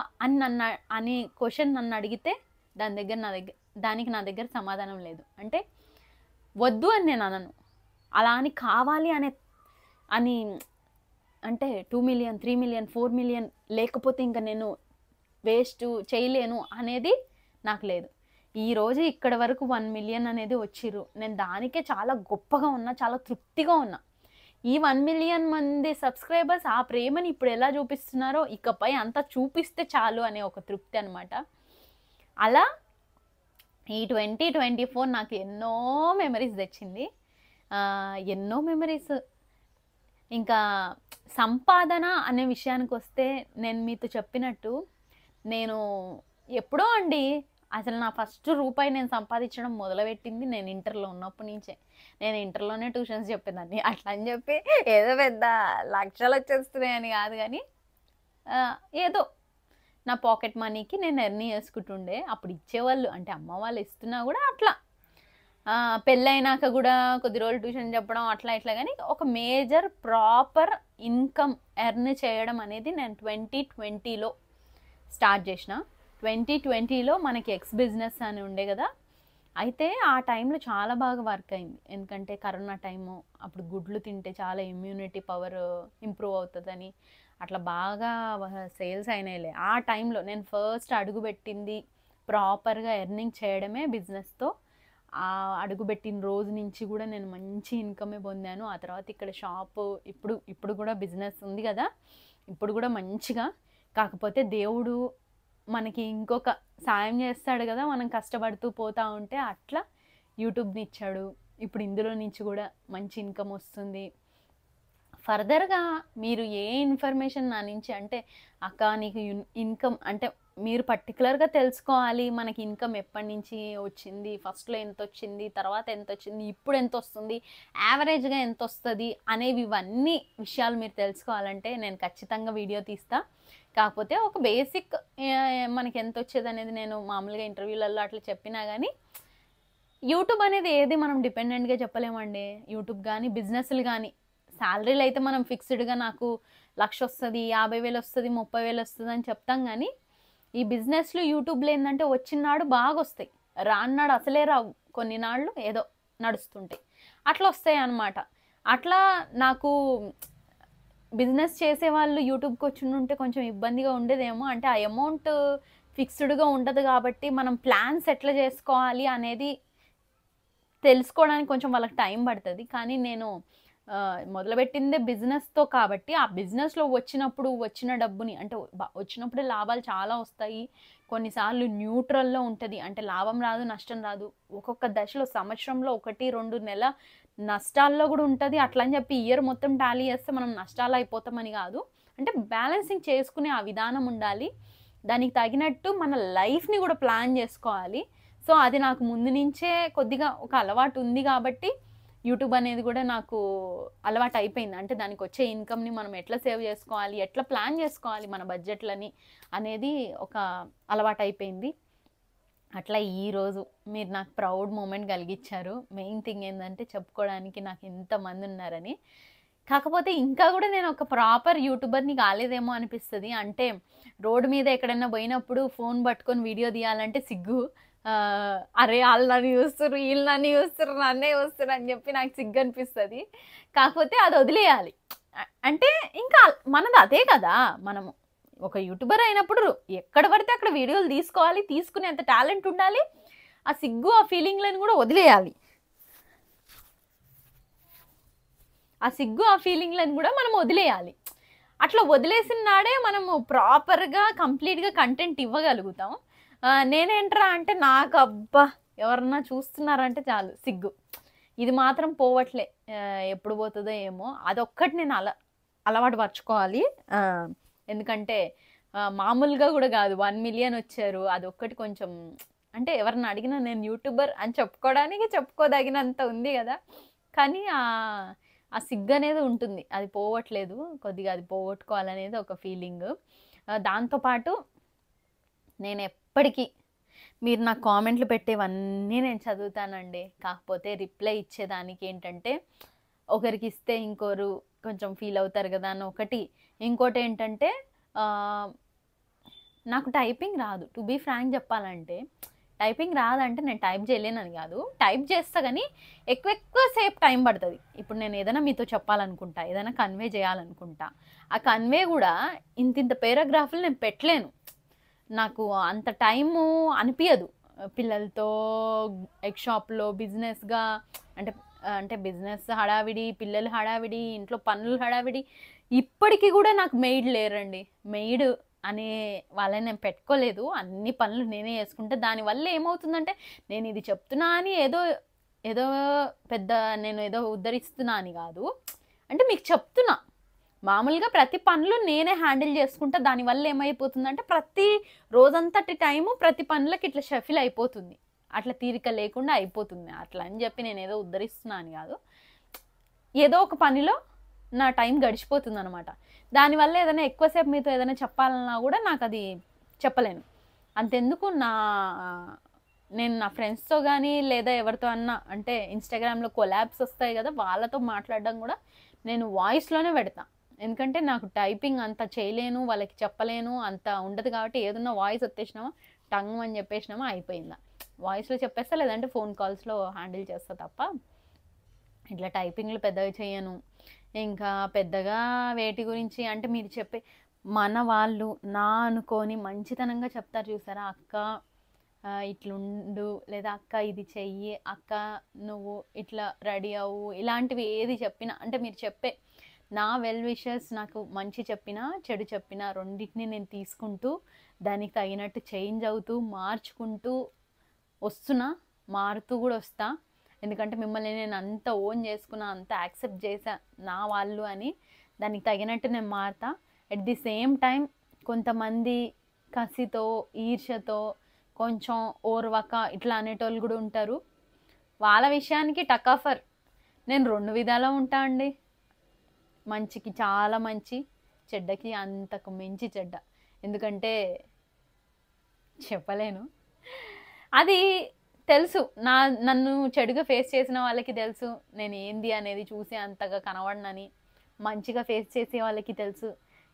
అని క్వశ్చన్ నన్ను అడిగితే దానికి నా దగ్గర సమాధానం లేదు. అంటే వద్దు అని నేను అనను, అలా అని కావాలి అని అంటే 2 మిలియన్ 3 మిలియన్ 4 మిలియన్ లేకపోతే ఇంకా నేను వేస్ట్ చేయలేను అనేది నాకు లేదు. ఈరోజు ఇక్కడ వరకు 1 మిలియన్ అనేది వచ్చిర్రు. నేను దానికే చాలా గొప్పగా ఉన్నా, చాలా తృప్తిగా ఉన్నా. ఈ 1 మిలియన్ మంది సబ్స్క్రైబర్స్ ఆ ప్రేమని ఇప్పుడు ఎలా చూపిస్తున్నారో ఇకపై అంతా చూపిస్తే చాలు అనే ఒక తృప్తి అనమాట. అలా ఈ 2024 నాకు ఎన్నో మెమరీస్ తెచ్చింది. ఎన్నో మెమరీస్. ఇంకా సంపాదన అనే విషయానికి వస్తే నేను మీతో చెప్పినట్టు నేను ఎప్పుడో అండి అసలు నా ఫస్ట్ రూపాయి నేను సంపాదించడం మొదలుపెట్టింది నేను ఇంటర్లో ఉన్నప్పటి నుంచే. నేను ఇంటర్లోనే ట్యూషన్స్ చెప్పేదాన్ని. అట్లా అని చెప్పి ఏదో పెద్ద లక్షలు వచ్చేస్తున్నాయని కాదు, కానీ ఏదో నా పాకెట్ మనీకి నేను ఎర్నీ చేసుకుంటుండే. అప్పుడు ఇచ్చేవాళ్ళు అంటే అమ్మ వాళ్ళు ఇస్తున్నా కూడా అట్లా పెళ్ళైనాక కూడా కొద్ది రోజులు ట్యూషన్ చెప్పడం అట్లా ఇట్లా, కానీ ఒక మేజర్ ప్రాపర్ ఇన్కమ్ ఎర్న్ చేయడం అనేది నేను 2020లో స్టార్ట్ చేసిన. 2020లో మనకి ఎక్స్ బిజినెస్ అని ఉండే కదా, అయితే ఆ టైంలో చాలా బాగా వర్క్ అయింది. ఎందుకంటే కరోనా టైము, అప్పుడు గుడ్లు తింటే చాలా ఇమ్యూనిటీ పవర్ ఇంప్రూవ్ అవుతుందని అట్లా బాగా సేల్స్ అయినాయిలే. ఆ టైంలో నేను ఫస్ట్ అడుగు పెట్టింది ప్రాపర్గా ఎర్నింగ్ చేయడమే బిజినెస్తో. ఆ అడుగుపెట్టిన రోజు నుంచి కూడా నేను మంచి ఇన్కమే పొందాను. ఆ తర్వాత ఇక్కడ షాపు, ఇప్పుడు కూడా బిజినెస్ ఉంది కదా, ఇప్పుడు కూడా మంచిగా. కాకపోతే దేవుడు మనకి ఇంకొక సాయం చేస్తాడు కదా, మనం కష్టపడుతూ పోతూ ఉంటే. అట్లా యూట్యూబ్ని ఇచ్చాడు. ఇప్పుడు ఇందులో నుంచి కూడా మంచి ఇన్కమ్ వస్తుంది. ఫర్దర్గా మీరు ఏ ఇన్ఫర్మేషన్ నా నుంచి అంటే, అక్క నీకు ఇన్కమ్ అంటే మీరు పర్టికులర్గా తెలుసుకోవాలి, మనకి ఇన్కమ్ ఎప్పటి నుంచి వచ్చింది, ఫస్ట్లో ఎంత వచ్చింది, తర్వాత ఎంత వచ్చింది, ఇప్పుడు ఎంత వస్తుంది, యావరేజ్గా ఎంత వస్తుంది అనేవి, ఇవన్నీ విషయాలు మీరు తెలుసుకోవాలంటే నేను ఖచ్చితంగా వీడియో తీస్తా. కాకపోతే ఒక బేసిక్ మనకి ఎంత వచ్చేది అనేది నేను మామూలుగా ఇంటర్వ్యూలలో అట్లా చెప్పినా కానీ, యూట్యూబ్ అనేది ఏది మనం డిపెండెంట్గా చెప్పలేమండి. యూట్యూబ్ కానీ బిజినెస్లు కానీ శాలరీలు అయితే మనం ఫిక్స్డ్గా నాకు 1,00,000 వస్తుంది, 50,000 వస్తుంది, 30,000 వస్తుంది అని చెప్తాం. కానీ ఈ బిజినెస్లు యూట్యూబ్లో ఏంటంటే వచ్చినాడు బాగా వస్తాయి, రాన్నాడు అసలే రావు, కొన్ని నాళ్ళు ఏదో నడుస్తుంటాయి, అట్లా వస్తాయి అన్నమాట. అట్లా నాకు బిజినెస్ చేసేవాళ్ళు యూట్యూబ్కి వచ్చి ఉంటే కొంచెం ఇబ్బందిగా ఉండేదేమో. అంటే ఆ అమౌంట్ ఫిక్స్డ్గా ఉండదు కాబట్టి మనం ప్లాన్స్ ఎట్లా చేసుకోవాలి అనేది తెలుసుకోవడానికి కొంచెం వాళ్ళకి టైం పడుతుంది. కానీ నేను మొదలుపెట్టిందే బిజినెస్తో కాబట్టి ఆ బిజినెస్లో వచ్చినప్పుడు వచ్చిన డబ్బుని, అంటే వచ్చినప్పుడు లాభాలు చాలా వస్తాయి, కొన్నిసార్లు న్యూట్రల్లో ఉంటుంది, అంటే లాభం రాదు నష్టం రాదు. ఒక్కొక్క దశలో సంవత్సరంలో 1-2 నెల నష్టాల్లో కూడా ఉంటుంది. అట్లా అని చెప్పి ఇయర్ మొత్తం టాలీ చేస్తే మనం నష్టాలు అయిపోతామని కాదు. అంటే బ్యాలెన్సింగ్ చేసుకునే ఆ విధానం ఉండాలి. దానికి తగినట్టు మన లైఫ్ని కూడా ప్లాన్ చేసుకోవాలి. సో అది నాకు ముందు నుంచే కొద్దిగా ఒక అలవాటు ఉంది కాబట్టి యూట్యూబ్ అనేది కూడా నాకు అలవాటు అయిపోయింది. అంటే దానికి వచ్చే ఇన్కమ్ని మనం ఎట్లా సేవ్ చేసుకోవాలి, ఎట్లా ప్లాన్ చేసుకోవాలి మన బడ్జెట్లని అనేది ఒక అలవాటు అయిపోయింది. అట్లా ఈరోజు మీరు నాకు ప్రౌడ్ మూమెంట్ కలిగించారు. మెయిన్ థింగ్ ఏంటంటే చెప్పుకోవడానికి నాకు ఎంతమంది ఉన్నారని. కాకపోతే ఇంకా కూడా నేను ఒక ప్రాపర్ యూట్యూబర్ని కాలేదేమో అనిపిస్తుంది. అంటే రోడ్డు మీద ఎక్కడైనా పోయినప్పుడు ఫోన్ పట్టుకొని వీడియో తీయాలంటే సిగ్గు. అరే వాళ్ళు నన్ను చూస్తున్నారు, వీళ్ళు నన్ను చూస్తున్నారు, నన్నే చూస్తారు అని చెప్పి నాకు సిగ్గు అనిపిస్తుంది. కాకపోతే అది వదిలేయాలి. అంటే ఇంకా మనది అదే కదా, మనము ఒక యూట్యూబర్ అయినప్పుడు ఎక్కడ పడితే అక్కడ వీడియోలు తీసుకోవాలి, తీసుకునేంత టాలెంట్ ఉండాలి. ఆ సిగ్గు ఆ ఫీలింగ్లను కూడా వదిలేయాలి. ఆ సిగ్గు ఆ ఫీలింగ్లను కూడా మనం వదిలేయాలి. అట్లా వదిలేసిన నాడే మనము ప్రాపర్గా కంప్లీట్గా కంటెంట్ ఇవ్వగలుగుతాం. నేనేంట్రా అంటే నాకు అబ్బా ఎవరన్నా చూస్తున్నారంటే చాలు సిగ్గు, ఇది మాత్రం పోవట్లే. ఎప్పుడు పోతుందో ఏమో, అదొక్కటి నేను అలవాటు పరుచుకోవాలి. ఎందుకంటే మామూలుగా కూడా కాదు, 1 మిలియన్ వచ్చారు, అదొక్కటి కొంచెం అంటే ఎవరన్నా అడిగినా నేను యూట్యూబర్ అని చెప్పుకోవడానికి చెప్పుకోదగినంత ఉంది కదా. కానీ ఆ సిగ్గు అనేది ఉంటుంది, అది పోవట్లేదు. కొద్దిగా అది పోగొట్టుకోవాలనేది ఒక ఫీలింగ్. దాంతోపాటు నేను ఎప్పటికీ మీరు నాకు కామెంట్లు పెట్టేవన్నీ నేను చదువుతానండి. కాకపోతే రిప్లై ఇచ్చేదానికి ఏంటంటే ఒకరికి ఇస్తే ఇంకోరు కొంచెం ఫీల్ అవుతారు కదా అని ఒకటి. ఇంకోటి ఏంటంటే నాకు టైపింగ్ రాదు. టు బీ ఫ్రాంక్ చెప్పాలంటే టైపింగ్ రాదంటే నేను టైప్ చేయలేనని కాదు, టైప్ చేస్తా కానీ ఎక్కువసేపు టైం పడుతుంది. ఇప్పుడు నేను ఏదైనా మీతో చెప్పాలనుకుంటా, ఏదైనా కన్వే చేయాలనుకుంటా, ఆ కన్వే కూడా ఇంత పారాగ్రాఫ్లు నేను పెట్టలేను. నాకు అంత టైము అనిపించదు. పిల్లలతో ఎగ్ షాప్లో బిజినెస్గా అంటే బిజినెస్ హడావిడి, పిల్లలు హడావిడి, ఇంట్లో పనులు హడావిడి. ఇప్పటికీ కూడా నాకు మెయిడ్ లేరండి. మెయిడ్ అనే వాళ్ళని నేను పెట్టుకోలేదు. అన్ని పనులు నేనే చేసుకుంటే దానివల్ల ఏమవుతుందంటే నేను ఇది చెప్తున్నా అని ఏదో పెద్ద నేను ఏదో ఉద్ధరిస్తున్నా అని కాదు, అంటే మీకు చెప్తున్నా. మామూలుగా ప్రతి పనులు నేనే హ్యాండిల్ చేసుకుంటా. దానివల్ల ఏమైపోతుందంటే ప్రతి రోజంతటి టైము ప్రతి పనులకి ఇట్లా షఫిల్ అయిపోతుంది, అట్లా తీరిక లేకుండా అయిపోతుంది. అట్లా అని చెప్పి నేను ఏదో ఉద్ధరిస్తున్నా అని కాదు, ఏదో ఒక పనిలో నా టైం గడిచిపోతుంది అనమాట. దానివల్ల ఏదైనా ఎక్కువసేపు మీతో ఏదైనా చెప్పాలన్నా కూడా నాకు అది చెప్పలేను. అంతెందుకు నేను నా ఫ్రెండ్స్తో కానీ లేదా ఎవరితో అన్నా అంటే ఇన్స్టాగ్రామ్లో కొలాబ్స్ వస్తాయి కదా, వాళ్ళతో మాట్లాడడం కూడా నేను వాయిస్లోనే పెడతా. ఎందుకంటే నాకు టైపింగ్ అంత చేయలేను, వాళ్ళకి చెప్పలేను, అంత ఉండదు. కాబట్టి ఏదన్నా వాయిస్ వచ్చేసినామా టంగ్ అని చెప్పేసినామా అయిపోయిందా, వాయిస్లో చెప్పేస్తా, లేదంటే ఫోన్ కాల్స్లో హ్యాండిల్ చేస్తా తప్ప ఇట్లా టైపింగ్లు పెద్దగా చేయను. ఇంకా పెద్దగా వేటి గురించి అంటే మీరు చెప్పే మన వాళ్ళు నా అనుకొని మంచితనంగా చెప్తారు చూసారా, అక్క ఇట్లుండు, లేదా అక్క ఇది చెయ్యి, అక్క నువ్వు ఇట్లా రెడీ అవ్వు, ఇలాంటివి ఏది చెప్పినా అంటే మీరు చెప్పే నా వెల్ విషర్స్ నాకు మంచి చెప్పినా చెడు చెప్పినా రెండింటిని నేను తీసుకుంటూ దానికి తగినట్టు చేంజ్ అవుతూ మార్చుకుంటూ వస్తున్నా, మారుతూ కూడా వస్తా. ఎందుకంటే మిమ్మల్ని నేను అంత ఓన్ చేసుకున్నా, అంత యాక్సెప్ట్ చేసా నా వాళ్ళు అని, దానికి తగినట్టు నేను మారుతా. ఎట్ ది సేమ్ టైం కొంతమంది కసితో ఈర్ష్యతో కొంచెం ఓర్వక ఇట్లా అనేటోళ్ళు కూడా ఉంటారు. వాళ్ళ విషయానికి టకాఫర్ నేను 2 విధాలా ఉంటా అండి. మంచికి చాలా మంచి, చెడ్డకి అంతకు మించి చెడ్డ. ఎందుకంటే చెప్పలేను, అది తెలుసు. నన్ను చెడుగా ఫేస్ చేసిన వాళ్ళకి తెలుసు నేను ఏంది అనేది, చూసి అంతగా కనబడనని. మంచిగా ఫేస్ చేసే వాళ్ళకి తెలుసు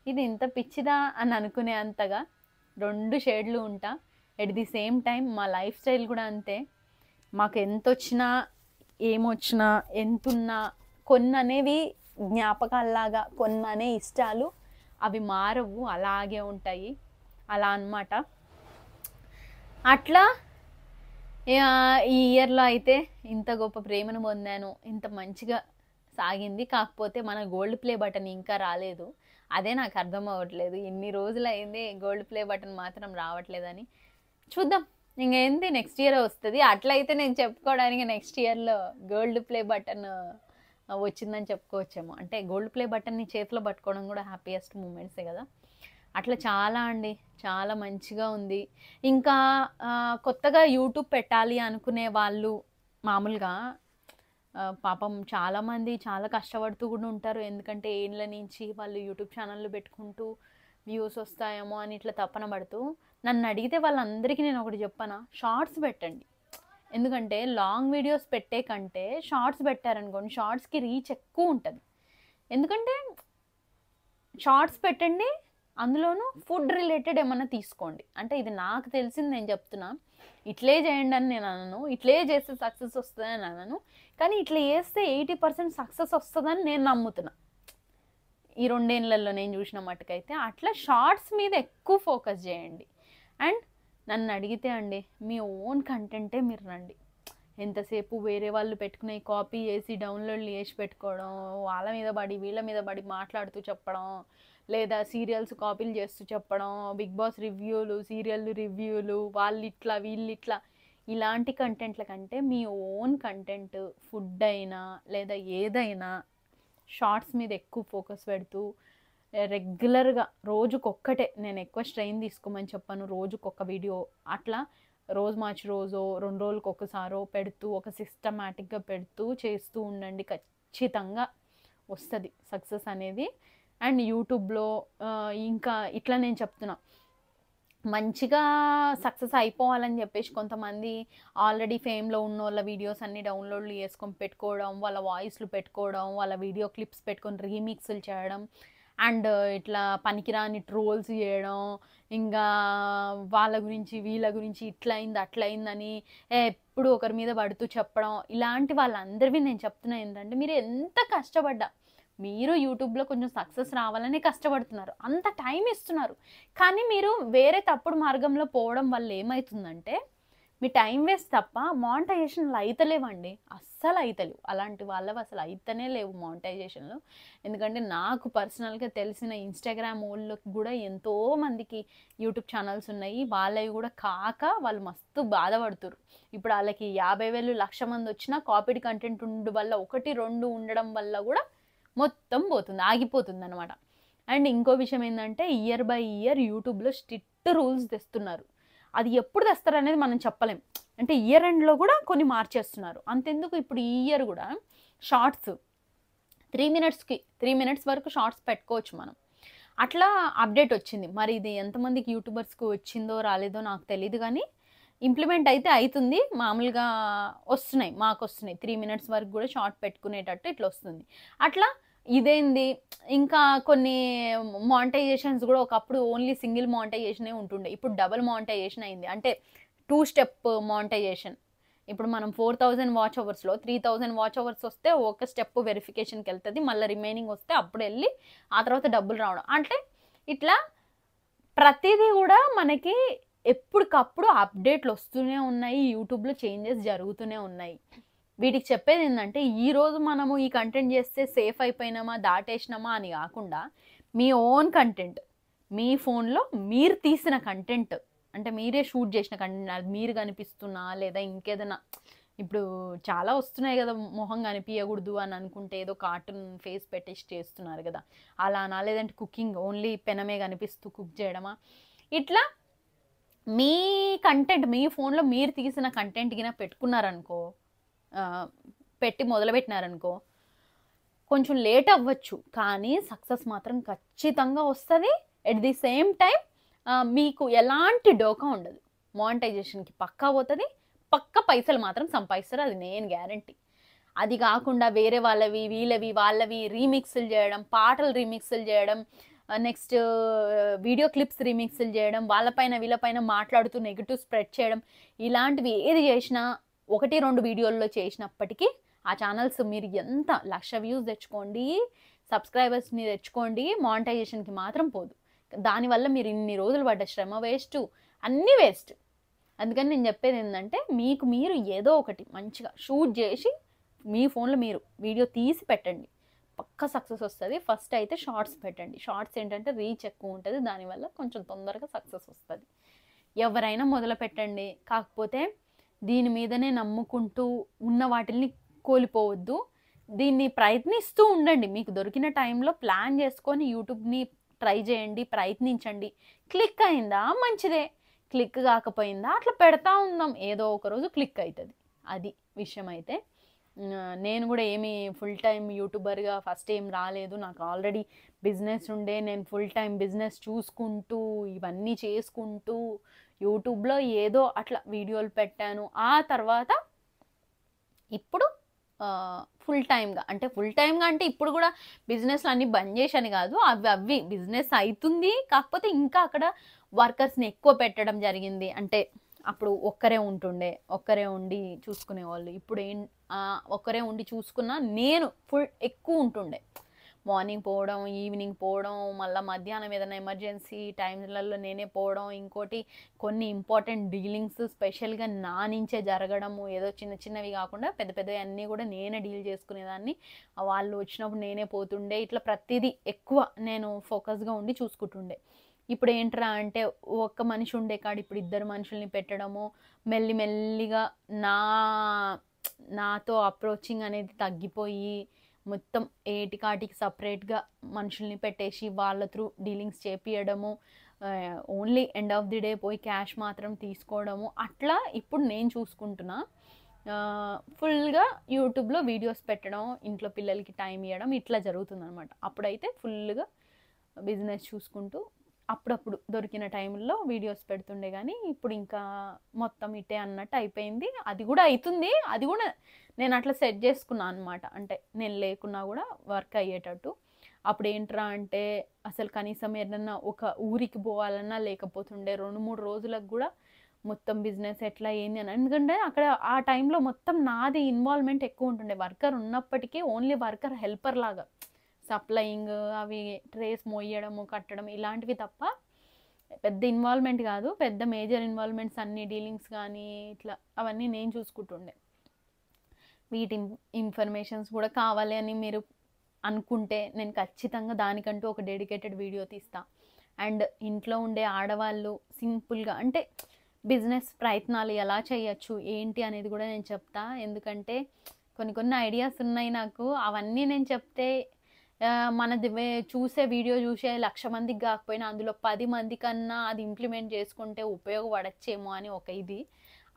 ఇది ఇంత పిచ్చిదా అని అనుకునే అంతగా 2 షేడ్లు ఉంటా. ఎట్ ది సేమ్ టైం మా లైఫ్ స్టైల్ కూడా అంతే. మాకు ఎంత వచ్చినా ఏమొచ్చినా ఎంతున్నా కొన్ని అనేవి జ్ఞాపకాల్లాగా, కొన్ని అనే ఇష్టాలు అవి మారవు, అలాగే ఉంటాయి. అలా అన్నమాట. అట్లా ఈ ఇయర్లో అయితే ఇంత గొప్ప ప్రేమను పొందాను, ఇంత మంచిగా సాగింది. కాకపోతే మన గోల్డ్ ప్లే బటన్ ఇంకా రాలేదు. అదే నాకు అర్థం అవ్వట్లేదు. ఎన్ని రోజులు అయింది గోల్డ్ ప్లే బటన్ మాత్రం రావట్లేదని. చూద్దాం, ఇంకేంది నెక్స్ట్ ఇయర్ వస్తుంది. అట్లయితే నేను చెప్పుకోవడానికి నెక్స్ట్ ఇయర్లో గోల్డ్ ప్లే బటన్ వచ్చిందని చెప్పుకోవచ్చేమో. అంటే గోల్డ్ ప్లే బటన్ని చేతిలో పట్టుకోవడం కూడా హ్యాపీయెస్ట్ మూమెంట్సే కదా. అట్లా చాలా అండి, చాలా మంచిగా ఉంది. ఇంకా కొత్తగా యూట్యూబ్ పెట్టాలి అనుకునే వాళ్ళు మామూలుగా పాపం చాలామంది చాలా కష్టపడుతూ కూడా ఉంటారు. ఎందుకంటే ఏళ్ళ నుంచి వాళ్ళు యూట్యూబ్ ఛానళ్ళు పెట్టుకుంటూ వ్యూస్ వస్తాయేమో అని ఇట్లా తపన పడుతూ, నన్ను అడిగితే వాళ్ళందరికీ నేను ఒకటి చెప్పాను, షార్ట్స్ పెట్టండి. ఎందుకంటే లాంగ్ వీడియోస్ పెట్టే కంటే షార్ట్స్ పెట్టారనుకోండి, షార్ట్స్కి రీచ్ ఎక్కువ ఉంటుంది. ఎందుకంటే షార్ట్స్ పెట్టండి, అందులోనూ ఫుడ్ రిలేటెడ్ ఏమన్నా తీసుకోండి. అంటే ఇది నాకు తెలిసింది నేను చెప్తున్నా. ఇట్లే చేయండి అని నేను అనను, ఇట్లే చేస్తే సక్సెస్ వస్తుందని అనను. కానీ ఇట్లా చేస్తే 80% సక్సెస్ వస్తుందని నేను నమ్ముతున్నా. ఈ 2 ఏళ్లలో నేను చూసిన మట్టుకైతే అట్లా షార్ట్స్ మీద ఎక్కువ ఫోకస్ చేయండి. అండ్ నన్ను అడిగితే అండి, మీ ఓన్ కంటెంటే మీరు రండి. ఎంతసేపు వేరే వాళ్ళు పెట్టుకునే కాపీ చేసి డౌన్లోడ్లు చేసి పెట్టుకోవడం, వాళ్ళ మీద పడి వీళ్ళ మీద పడి మాట్లాడుతూ చెప్పడం, లేదా సీరియల్స్ కాపీలు చేస్తూ చెప్పడం, బిగ్ బాస్ రివ్యూలు, సీరియల్ రివ్యూలు, వాళ్ళు ఇట్లా వీళ్ళు ఇట్లా, ఇలాంటి కంటెంట్ల కంటే మీ ఓన్ కంటెంట్ ఫుడ్ అయినా లేదా ఏదైనా షార్ట్స్ మీద ఎక్కువ ఫోకస్ పెడుతూ రెగ్యులర్గా రోజుకొక్కటే, నేను ఎక్కువ స్ట్రెయిన్ తీసుకోమని చెప్పాను, రోజుకొక వీడియో అట్లా రోజు మార్చి రోజో 2 రోజులకు ఒకసారో పెడుతూ ఒక సిస్టమాటిక్గా పెడుతూ చేస్తూ ఉండండి. ఖచ్చితంగా వస్తుంది సక్సెస్ అనేది. అండ్ యూట్యూబ్లో ఇంకా ఇట్లా నేను చెప్తున్నా, మంచిగా సక్సెస్ అయిపోవాలని చెప్పేసి కొంతమంది ఆల్రెడీ ఫేమ్లో ఉన్న వాళ్ళ వీడియోస్ అన్నీ డౌన్లోడ్లు చేసుకొని పెట్టుకోవడం, వాళ్ళ వాయిస్లు పెట్టుకోవడం, వాళ్ళ వీడియో క్లిప్స్ పెట్టుకొని రీమిక్స్లు చేయడం, అండ్ ఇట్లా పనికిరాని ట్రోల్స్ చేయడం, ఇంకా వాళ్ళ గురించి వీళ్ళ గురించి ఇట్లా అయింది అట్లా అయిందని ఎప్పుడు ఒకరి మీద పడుతూ చెప్పడం. ఇలాంటి వాళ్ళందరివి నేను చెప్తున్నా ఏంటంటే, మీరు ఎంత కష్టపడ్డా, మీరు యూట్యూబ్లో కొంచెం సక్సెస్ రావాలని కష్టపడుతున్నారు, అంత టైం ఇస్తున్నారు, కానీ మీరు వేరే తప్పుడు మార్గంలో పోవడం వల్ల ఏమవుతుందంటే మీ టైం వేస్ట్ తప్ప మానిటైజేషన్లు అయితలేవండి, అస్సలు అయితలేవు. అలాంటి వాళ్ళవి అసలు అయితేనే లేవు మానిటైజేషన్లు. ఎందుకంటే నాకు పర్సనల్గా తెలిసిన ఇన్స్టాగ్రామ్ వాళ్ళకి కూడా ఎంతోమందికి యూట్యూబ్ ఛానల్స్ ఉన్నాయి, వాళ్ళవి కూడా కాక వాళ్ళు మస్తు బాధపడుతున్నారు. ఇప్పుడు వాళ్ళకి 50,000 1,00,000 మంది వచ్చినా కాపీడ్ కంటెంట్ ఉండడం వల్ల 1-2 ఉండడం వల్ల కూడా మొత్తం పోతుంది, ఆగిపోతుంది అనమాట. అండ్ ఇంకో విషయం ఏంటంటే, ఇయర్ బై ఇయర్ యూట్యూబ్లో స్ట్రిక్ట్ రూల్స్ తెస్తున్నారు. అది ఎప్పుడు తెస్తారు అనేది మనం చెప్పలేం. అంటే ఇయర్ ఎండ్లో కూడా కొన్ని మార్చేస్తున్నారు. అంతెందుకు, ఇప్పుడు ఈ ఇయర్ కూడా షార్ట్స్ 3 మినిట్స్ వరకు షార్ట్స్ పెట్టుకోవచ్చు మనం. అట్లా అప్డేట్ వచ్చింది. మరి ఇది ఎంతమందికి యూట్యూబర్స్కి వచ్చిందో రాలేదో నాకు తెలియదు, కానీ ఇంప్లిమెంట్ అయితే అవుతుంది, మామూలుగా వస్తున్నాయి, మాకు వస్తున్నాయి 3 minutes వరకు కూడా షార్ట్ పెట్టుకునేటట్టు ఇట్లా వస్తుంది. అట్లా ఇదేంది ఇంకా కొన్ని మానిటైజేషన్స్ కూడా ఒకప్పుడు ఓన్లీ సింగిల్ మానిటైజేషనే ఉంటుండే, ఇప్పుడు డబుల్ మానిటైజేషన్ అయింది. అంటే 2 step మానిటైజేషన్. ఇప్పుడు మనం 4000 వాచ్ అవర్స్లో 3000 వాచ్ అవర్స్ వస్తే ఒక స్టెప్ వెరిఫికేషన్కి వెళ్తుంది, మళ్ళీ రిమైనింగ్ వస్తే అప్పుడు వెళ్ళి ఆ తర్వాత డబ్బులు రావడం. అంటే ఇట్లా ప్రతిదీ కూడా మనకి ఎప్పటికప్పుడు అప్డేట్లు వస్తూనే ఉన్నాయి, యూట్యూబ్లో చేంజెస్ జరుగుతూనే ఉన్నాయి. వీటికి చెప్పేది ఏంటంటే ఈరోజు మనము ఈ కంటెంట్ చేస్తే సేఫ్ అయిపోయినామా దాటేసినామా అని కాకుండా మీ ఓన్ కంటెంట్, మీ ఫోన్లో మీరు తీసిన కంటెంట్, అంటే మీరే షూట్ చేసిన కంటెంట్, అది మీరు కనిపిస్తున్నా లేదా ఇంకేదైనా, ఇప్పుడు చాలా వస్తున్నాయి కదా మొహం కనిపించకూడదు అని అనుకుంటే ఏదో కార్టూన్ ఫేస్ పెట్టేసి చేస్తున్నారు కదా, అలానా, లేదంటే కుకింగ్ ఓన్లీ పెనమే కనిపిస్తూ కుక్ చేయడమా, ఇట్లా మీ కంటెంట్ మీ ఫోన్లో మీరు తీసిన కంటెంట్ కింద పెట్టుకున్నారనుకో, పెట్టి మొదలుపెట్టినారనుకో, కొంచెం లేట్ అవ్వచ్చు కానీ సక్సెస్ మాత్రం ఖచ్చితంగా వస్తుంది. ఎట్ ది సేమ్ టైం మీకు ఎలాంటి డోకా ఉండదు, మానిటైజేషన్కి పక్కా పోతుంది, పక్క పైసలు మాత్రం సంపాదిస్తారు, అది నేను గ్యారంటీ. అది కాకుండా వేరే వాళ్ళవి వీళ్ళవి వాళ్ళవి రీమిక్స్లు చేయడం, పాటలు రీమిక్స్లు చేయడం, నెక్స్ట్ వీడియో క్లిప్స్ రీమిక్స్లు చేయడం, వాళ్ళపైన వీళ్ళపైన మాట్లాడుతూ నెగిటివ్ స్ప్రెడ్ చేయడం, ఇలాంటివి ఏది చేసినా 1-2 వీడియోల్లో చేసినప్పటికీ ఆ ఛానల్స్ మీరు ఎంత 1,00,000 వ్యూస్ తెచ్చుకోండి, సబ్స్క్రైబర్స్ని తెచ్చుకోండి, మానిటైజేషన్కి మాత్రం పోదు. దానివల్ల మీరు ఇన్ని రోజులు పడ్డ శ్రమ వేస్ట్, అన్నీ వేస్ట్. అందుకని నేను చెప్పేది ఏంటంటే మీకు మీరు ఏదో ఒకటి మంచిగా షూట్ చేసి మీ ఫోన్లో మీరు వీడియో తీసి పెట్టండి, పక్కా సక్సెస్ వస్తుంది. ఫస్ట్ అయితే షార్ట్స్ పెట్టండి. షార్ట్స్ ఏంటంటే రీచ్ ఎక్కువ ఉంటుంది, దానివల్ల కొంచెం తొందరగా సక్సెస్ వస్తుంది. ఎవరైనా మొదలు పెట్టండి, కాకపోతే దీని మీదనే నమ్ముకుంటూ ఉన్న వాటిని కోల్పోవద్దు. దీన్ని ప్రయత్నిస్తూ ఉండండి, మీకు దొరికిన టైంలో ప్లాన్ చేసుకొని యూట్యూబ్ని ట్రై చేయండి, ప్రయత్నించండి. క్లిక్ అయిందా మంచిదే, క్లిక్ కాకపోయిందా అట్లా పెడతా ఉందాం, ఏదో ఒకరోజు క్లిక్ అవుతుంది. అది విషయం. అయితే నేను కూడా ఏమి ఫుల్ టైం యూట్యూబర్గా ఫస్ట్ ఏం రాలేదు, నాకు ఆల్రెడీ బిజినెస్ ఉండే, నేను ఫుల్ టైం బిజినెస్ చూసుకుంటూ ఇవన్నీ చేసుకుంటూ యూట్యూబ్లో ఏదో అట్లా వీడియోలు పెట్టాను. ఆ తర్వాత ఇప్పుడు ఫుల్ టైమ్గా అంటే ఇప్పుడు కూడా బిజినెస్లు అన్నీ బంద్ చేశాను కాదు, అవి బిజినెస్ అవుతుంది, కాకపోతే ఇంకా అక్కడ వర్కర్స్ని ఎక్కువ పెట్టడం జరిగింది. అంటే అప్పుడు ఒక్కరే ఉండి చూసుకునేవాళ్ళు, ఇప్పుడు ఒక్కరే ఉండి చూసుకున్నా నేను ఎక్కువ ఉంటుండే, మార్నింగ్ పోవడం, ఈవినింగ్ పోవడం, మళ్ళీ మధ్యాహ్నం ఏదైనా ఎమర్జెన్సీ టైంలలో నేనే పోవడం, ఇంకోటి కొన్ని ఇంపార్టెంట్ డీలింగ్స్ స్పెషల్గా నా నుంచే జరగడము, ఏదో చిన్న చిన్నవి కాకుండా పెద్ద పెద్దవి అన్నీ కూడా నేనే డీల్ చేసుకునేదాన్ని, వాళ్ళు వచ్చినప్పుడు నేనే పోతుండే, ఇట్లా ప్రతిదీ ఎక్కువ నేను ఫోకస్గా ఉండి చూసుకుంటుండే. ఇప్పుడు ఏంట్రా అంటే ఒక్క మనిషి ఉండే కాడ ఇప్పుడు 2 మనుషుల్ని పెట్టడము, మెల్లిమెల్లిగా నాతో అప్రోచింగ్ అనేది తగ్గిపోయి మొత్తం ఏటికాటికి సపరేట్గా మనుషుల్ని పెట్టేసి వాళ్ళ త్రూ డీలింగ్స్ చేపియడము, only end of the day పోయి క్యాష్ మాత్రం తీసుకోవడము, అట్లా ఇప్పుడు నేను చూసుకుంటున్నా. ఫుల్గా యూట్యూబ్లో వీడియోస్ పెట్టడం, ఇంట్లో పిల్లలకి టైం ఇవ్వడం, ఇట్లా జరుగుతుంది అనమాట. అప్పుడైతే ఫుల్గా బిజినెస్ చూసుకుంటూ అప్పుడప్పుడు దొరికిన టైంలో వీడియోస్ పెడుతుండే, కానీ ఇప్పుడు ఇంకా మొత్తం ఇటే అన్నట్టు అయిపోయింది. అది కూడా అవుతుంది, అది కూడా నేను అట్లా సెట్ చేసుకున్నాను అనమాట, అంటే నేను లేకున్నా కూడా వర్క్ అయ్యేటట్టు. అప్పుడు ఏంట్రా అంటే అసలు కనీసం ఏదన్నా ఒక ఊరికి పోవాలన్నా లేకపోతుండే, 2-3 రోజులకు కూడా మొత్తం బిజినెస్ ఎట్లా ఏంది అని. ఎందుకంటే అక్కడ ఆ టైంలో మొత్తం నాది ఇన్వాల్వ్మెంట్ ఎక్కువ ఉంటుండే, వర్కర్ ఉన్నప్పటికీ ఓన్లీ వర్కర్ హెల్పర్ లాగా, సప్లయింగ్, అవి ట్రేస్ మోయడము, కట్టడం, ఇలాంటివి తప్ప పెద్ద ఇన్వాల్వ్మెంట్ కాదు. పెద్ద మేజర్ ఇన్వాల్వ్మెంట్స్ అన్ని డీలింగ్స్ కానీ ఇట్లా అవన్నీ నేను చూసుకుంటుండే. వీటి ఇన్ఫర్మేషన్స్ కూడా కావాలి అని మీరు అనుకుంటే నేను ఖచ్చితంగా దానికంటూ ఒక డెడికేటెడ్ వీడియో తీస్తా. అండ్ ఇంట్లో ఉండే ఆడవాళ్ళు సింపుల్గా అంటే బిజినెస్ ప్రయత్నాలు ఎలా చేయొచ్చు ఏంటి అనేది కూడా నేను చెప్తా. ఎందుకంటే కొన్ని ఐడియాస్ ఉన్నాయి నాకు, అవన్నీ నేను చెప్తే మనది చూసే వీడియో చూసే 1,00,000 మందికి కాకపోయినా అందులో 10 మంది కన్నా అది ఇంప్లిమెంట్ చేసుకుంటే ఉపయోగపడచ్చేమో అని ఒక ఇది.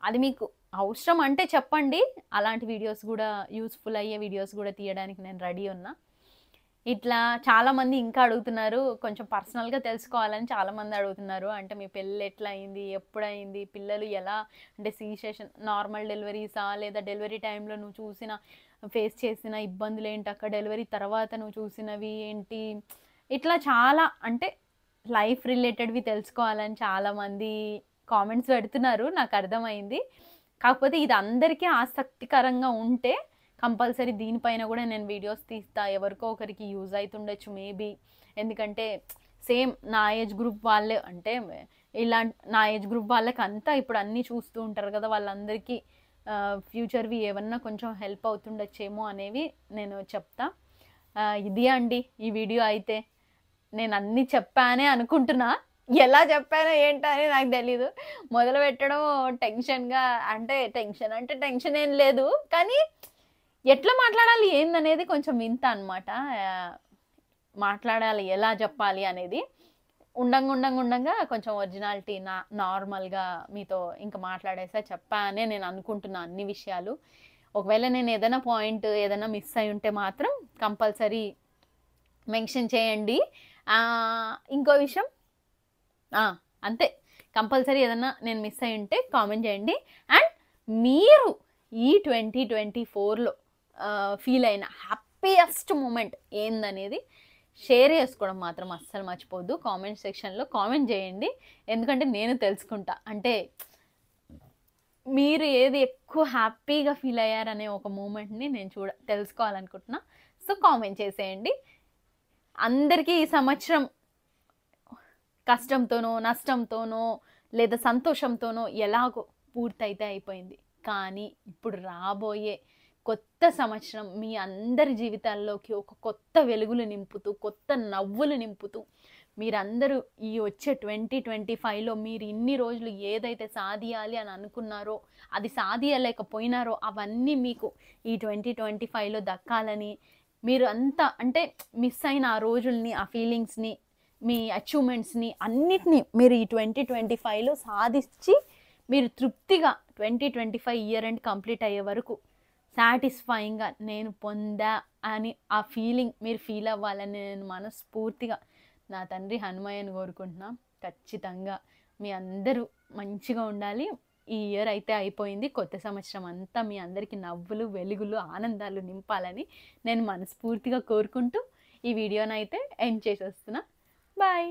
అది మీకు అవసరం అంటే చెప్పండి, అలాంటి వీడియోస్ కూడా యూస్ఫుల్ అయ్యే వీడియోస్ కూడా తీయడానికి నేను రెడీ ఉన్నా. ఇట్లా చాలామంది ఇంకా అడుగుతున్నారు. కొంచెం పర్సనల్‌గా తెలుసుకోవాలని చాలామంది అడుగుతున్నారు. అంటే మీ పెళ్లి ఎట్లా అయింది? ఎప్పుడయింది? పిల్లలు ఎలా అంటే సి సెషన్ నార్మల్ డెలివరీసా? లేదా డెలివరీ టైంలో నువ్వు ఫేస్ చేసిన ఇబ్బందులేంటక్క? డెలివరీ తర్వాత నువ్వు చూసినవి ఏంటి? ఇట్లా చాలా అంటే లైఫ్ రిలేటెడ్‌వి తెలుసుకోవాలని చాలామంది కామెంట్స్ పెడుతున్నారు. నాకర్థమైంది. కాకపోతే ఇది అందరికీ ఆసక్తికరంగా ఉంటే కంపల్సరీ దీనిపైన కూడా నేను వీడియోస్ తీస్తా. ఎవరికో ఒకరికి యూజ్ అయితుండొచ్చు మేబీ. ఎందుకంటే సేమ్ నా ఏజ్ గ్రూప్ వాళ్ళే అంటే నా ఏజ్ గ్రూప్ వాళ్ళకంతా ఇప్పుడు అన్నీ చూస్తూ ఉంటారు కదా! వాళ్ళందరికీ ఫ్యూచర్‌వి ఏమన్నా కొంచెం హెల్ప్ అవుతుండొచ్చేమో అనేవి నేను చెప్తా. ఇది అండి ఈ వీడియో అయితే. నేను అన్నీ చెప్పానే అనుకుంటున్నా. ఎలా చెప్పానో ఏంటో అని నాకు తెలీదు. మొదలుపెట్టడం టెన్షన్‌గా అంటే టెన్షన్ ఏం లేదు. కానీ ఎట్లా మాట్లాడాలి ఏందనేది కొంచెం వింత అనమాట. మాట్లాడాలి ఎలా చెప్పాలి అనేది. ఉండంగా కొంచెం ఒరిజినాలిటీ నార్మల్‌గా మీతో ఇంక మాట్లాడేసా చెప్పా అనే నేను అనుకుంటున్నా అన్ని విషయాలు. ఒకవేళ నేను ఏదైనా పాయింట్ ఏదైనా మిస్ అయ్యి ఉంటే మాత్రం కంపల్సరీ మెన్షన్ చేయండి. ఇంకో విషయం అంతే. కంపల్సరీ ఏదన్నా నేను మిస్ అయ్యి ఉంటే కామెంట్ చేయండి. అండ్ మీరు ఈ 2024లో ఫీల్ అయిన హ్యాపీయెస్ట్ మూమెంట్ ఏందనేది షేర్ చేసుకోవడం మాత్రం అస్సలు మర్చిపోవద్దు. కామెంట్ సెక్షన్‌లో కామెంట్ చేయండి. ఎందుకంటే నేను తెలుసుకుంటా. అంటే మీరు ఏది ఎక్కువ హ్యాపీగా ఫీల్ అయ్యారనే ఒక మూమెంట్‌ని నేను తెలుసుకోవాలనుకుంటున్నా. సో, కామెంట్ చేసేయండి. అందరికీ ఈ సంవత్సరం కష్టంతోనో, నష్టంతోనో లేదా సంతోషంతోనో ఎలాగో పూర్తయితే అయిపోయింది. కానీ ఇప్పుడు రాబోయే కొత్త సంవత్సరం మీ అందరి జీవితాల్లోకి ఒక కొత్త వెలుగులు నింపుతూ, కొత్త నవ్వులు నింపుతూ మీరందరూ ఈ వచ్చే 2025లో మీరు ఇన్ని రోజులు ఏదైతే సాధియాలి అని అనుకున్నారో, అది సాధియలేకపోయినారో అవన్నీ మీకు ఈ 2025లో దక్కాలని మీరు అంతా అంటే మిస్ అయిన ఆ రోజుల్ని, ఆ ఫీలింగ్స్‌ని, మీ అచీవ్‌మెంట్స్‌ని అన్నిటిని మీరు ఈ 2025లో సాధించి మీరు తృప్తిగా 2025 ఇయర్ ఎండ్ కంప్లీట్ అయ్యే వరకు సాటిస్ఫైయింగ్‌గా నేను పొందా అని ఆ ఫీలింగ్ మీరు ఫీల్ అవ్వాలని నేను మనస్ఫూర్తిగా నా తండ్రి హనుమయ్యని కోరుకుంటున్నా. ఖచ్చితంగా మీ అందరూ మంచిగా ఉండాలి. ఈ ఇయర్ అయితే అయిపోయింది. కొత్త సంవత్సరం అంతా మీ అందరికీ నవ్వులు, వెలుగులు, ఆనందాలు నింపాలని నేను మనస్ఫూర్తిగా కోరుకుంటూ ఈ వీడియోనైతే ఎండ్ చేసేస్తున్నా. బాయ్.